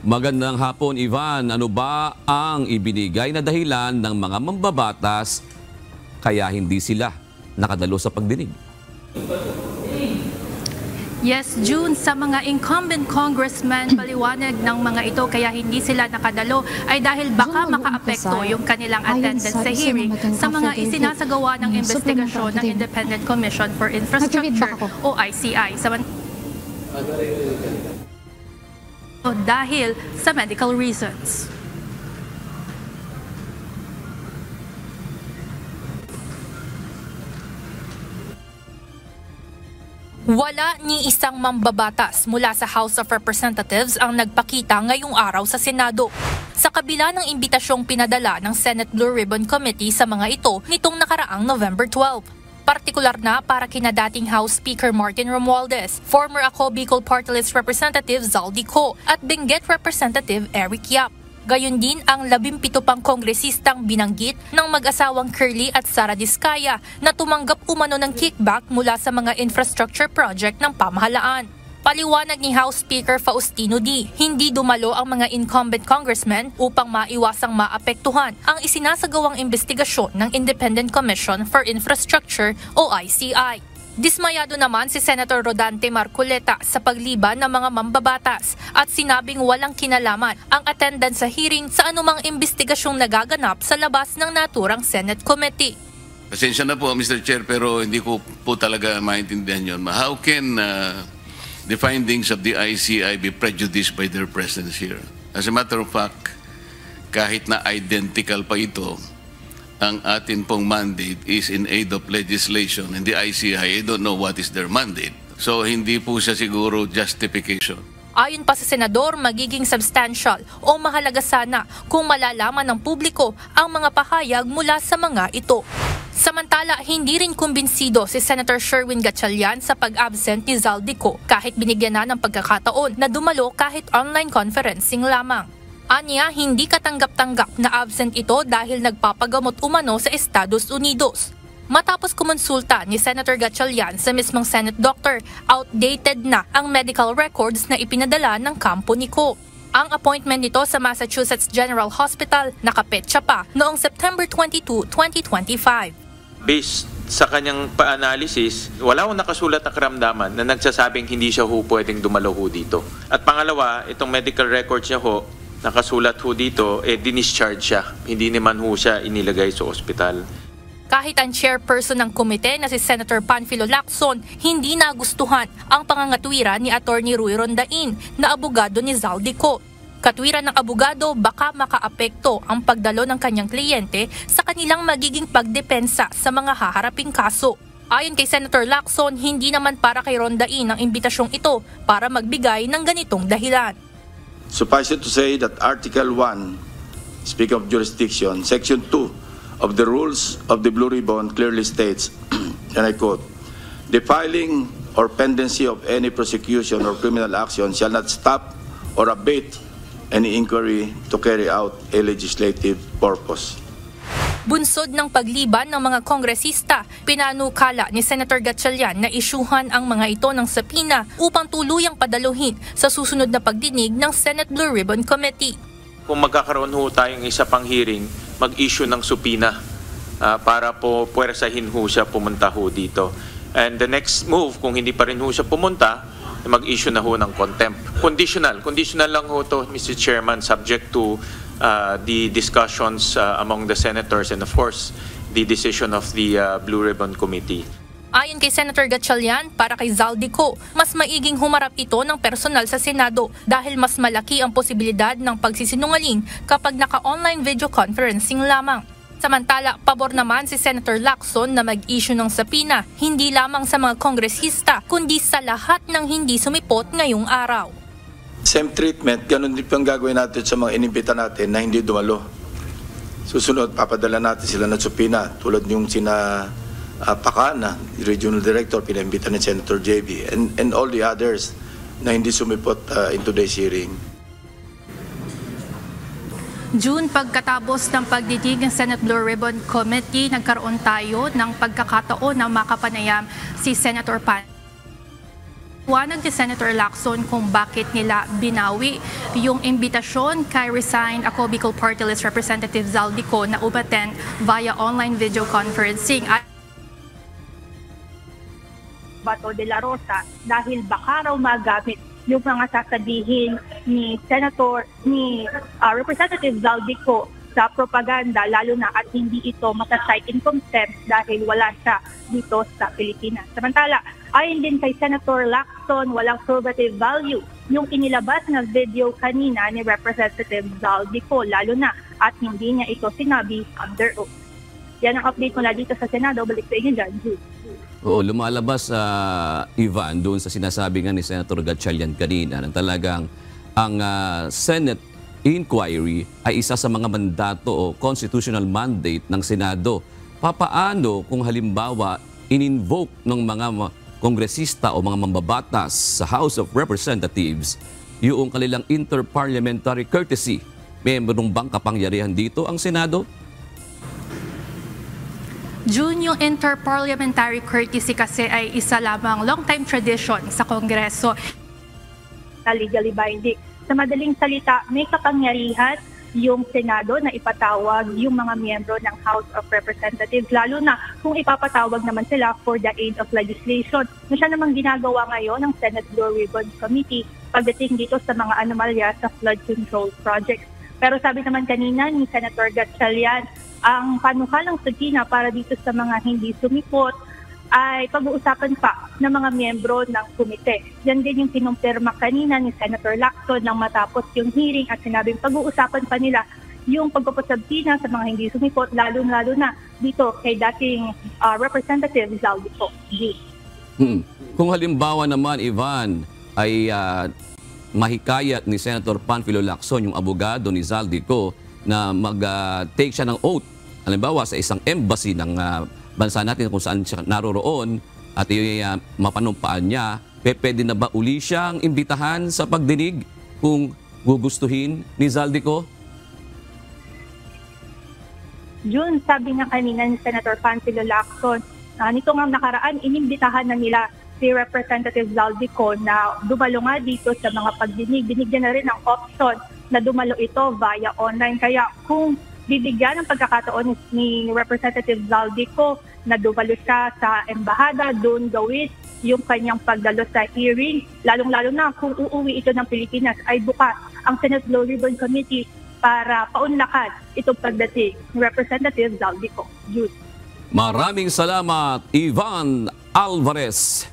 Magandang hapon, Ivan. Ano ba ang ibinigay na dahilan ng mga mambabatas kaya hindi sila nakadalo sa pagdinig? Yes, June, sa mga incumbent congressmen, paliwanag ng mga ito kaya hindi sila nakadalo ay dahil baka makaapekto yung kanilang attendance sa hearing sa mga isinasagawa ng investigasyon ng Independent Commission for Infrastructure o ICI. Dahil sa medical reasons. Wala ni isang mambabatas mula sa House of Representatives ang nagpakita ngayong araw sa Senado. Sa kabila ng imbitasyong pinadala ng Senate Blue Ribbon Committee sa mga ito nitong nakaraang November 12. Partikular na para kina dating House Speaker Martin Romualdez, former Ako Bicol Party List Representative Zaldi Co at Benguet Representative Eric Yap. Gayon din ang 17 pang kongresistang binanggit ng mag-asawang Curly at Sara Diskaya na tumanggap umano ng kickback mula sa mga infrastructure project ng pamahalaan. Paliwanag ni House Speaker Faustino D, hindi dumalo ang mga incumbent congressmen upang maiwasang maapektuhan ang isinasagawang investigasyon ng Independent Commission for Infrastructure o ICI. Dismayado naman si Senator Rodante Marcoleta sa pagliban ng mga mambabatas at sinabing walang kinalaman ang attendance sa hearing sa anumang investigasyong nagaganap sa labas ng naturang Senate Committee. Pasensya na po, Mr. Chair, pero hindi ko po talaga maintindihan yun. How can the findings of the ICI be prejudiced by their presence here? As a matter of fact, kahit na identical pa ito, ang atin pong mandate is in aid of legislation, and the ICI, I don't know what is their mandate. So hindi po siya siguro justification. Ayon pa sa senador, magiging substantial o mahalaga sana kung malalaman ng publiko ang mga pahayag mula sa mga ito. Samantala, hindi rin kumbinsido si Senator Sherwin Gatchalian sa pag-absent ni Zaldi Co kahit binigyan na ng pagkakataon na dumalo kahit online conferencing lamang. Anya, hindi katanggap-tanggap na absent ito dahil nagpapagamot umano sa Estados Unidos. Matapos kumonsulta ni Senator Gatchalian sa mismong Senate doctor, outdated na ang medical records na ipinadala ng kampo ni Co. Ang appointment nito sa Massachusetts General Hospital nakapetsa pa noong September 22, 2025. Based sa kanyang pa-analysis, wala akong nakasulat na karamdaman na nagsasabing hindi siya pwedeng dumalo dito. At pangalawa, itong medical records niya nakasulat dito, dinischarge siya. Hindi naman siya inilagay sa ospital. Kahit ang chairperson ng komite na si Senator Panfilo Lacson, hindi nagustuhan ang pangangatwiran ni Attorney Rui Rondain na abogado ni Zaldi Co. Katwiran ng abogado, baka makaapekto ang pagdalo ng kanyang kliyente sa kanilang magiging pagdepensa sa mga haharaping kaso. Ayon kay Senator Lacson, hindi naman para kay Rondain ang imbitasyong ito para magbigay ng ganitong dahilan. Suffice it to say that Article 1, speaking of jurisdiction, Section 2 of the rules of the Blue Ribbon clearly states, and I quote, "The filing or pendency of any prosecution or criminal action shall not stop or abate any inquiry to carry out a legislative purpose." Bunsod ng pagliban ng mga kongresista, pinanukala ni Senator Gatchalian na isyuhan ang mga ito ng sapina upang tuluyang padaluhin sa susunod na pagdinig ng Senate Blue Ribbon Committee. Kung magkakaroon tayong isa pang hearing, mag-issue ng supina para po puwersahin siya pumunta dito. And the next move, kung hindi pa rin siya pumunta, mag-issue na ng contempt. Conditional lang to, Mr. Chairman, subject to the discussions among the senators and of course the decision of the Blue Ribbon Committee. Ayon kay Senator Gatchalian, para kay Zaldi Co, mas maiging humarap ito ng personal sa Senado dahil mas malaki ang posibilidad ng pagsisinungaling kapag naka-online video conferencing lamang. Samantala, pabor naman si Senator Lacson na mag-issue ng sapina, hindi lamang sa mga kongresista, kundi sa lahat ng hindi sumipot ngayong araw. Same treatment, ganun din pang gagawin natin sa mga inimbita natin na hindi dumalo. Susunod, papadala natin sila ng supina tulad yung sina Pakana, Regional Director, pinaimbita ni Senator JB, and all the others na hindi sumipot in today's hearing. June, pagkatapos ng pagdidig ng Senate Blue Ribbon Committee, nagkaroon tayo ng pagkakataon na makapanayam si Senator Pan. Wanag ni Senator Lacson kung bakit nila binawi yung imbitasyon kay resigned ako Bicol Party List Representative Zaldico na umaten via online video conferencing. Bato de la Rosa dahil baka raw magamit yung mga sasabihin ni Representative Zaldico sa propaganda, lalo na at hindi ito masasite in contempt dahil wala siya dito sa Pilipinas. Samantala, ayon din kay Senator Lacson, walang probative value yung inilabas na video kanina ni Representative Zaldico, lalo na at hindi niya ito sinabi under oath. Yan ang update mula dito sa Senado. Balik sa inyo dyan, Jude. Oo, lumalabas Ivan doon sa sinasabi nga ni Senator Gatchalian kanina na talagang ang Senate inquiry ay isa sa mga mandato o constitutional mandate ng Senado. Papaano kung halimbawa in-invoke ng mga kongresista o mga mambabatas sa House of Representatives yung kanilang interparliamentary courtesy? Membrong bang kapangyarihan dito ang Senado? June, yung interparliamentary courtesy kasi ay isa lamang long-time tradition sa Kongreso. Legally binding. Sa madaling salita, may kapangyarihan yung Senado na ipatawag yung mga miyembro ng House of Representatives, lalo na kung ipapatawag naman sila for the aid of legislation. Na siya namang ginagawa ngayon ng Senate Blue Ribbon Committee pagdating dito sa mga anomalya sa flood control projects. Pero sabi naman kanina ni Senator Gatchalian, ang panukalang subpoena para dito sa mga hindi sumipot ay pag-uusapan pa ng mga miyembro ng komite. Yan din yung kinumpirma kanina ni Senator Lacson nang matapos yung hearing at sinabing pag-uusapan pa nila yung pagpapasubpoena sa mga hindi sumipot, lalo-lalo na dito kay dating Representative Zaldico. Kung halimbawa naman, Ivan, ay mahikayat ni Senator Panfilo Lacson, yung abogado ni Zaldico, na mag-take siya ng oath, halimbawa sa isang embassy ng bansa natin kung saan siya naroroon at mapanumpaan niya, pwede na ba uli siyang imbitahan sa pagdinig kung gugustuhin ni Zaldico? June, sabi nga kanina ni Senator Panfilo Lacson, nito nga nakaraan, inimbitahan na nila si Representative Zaldico na dumalo nga dito sa mga pagdinig. Binigyan na rin ng option na dumalo ito via online. Kaya kung bibigyan ng pagkakataon ni Representative Zaldico na dumalo siya sa embahada, doon gawin yung kanyang pagdalo sa hearing, lalong-lalo na kung uuwi ito ng Pilipinas, ay bukas ang Senate Blue Ribbon Committee para paunlakan itong pagdating ni Representative Zaldico. Jude. Maraming salamat, Ivan Alvarez.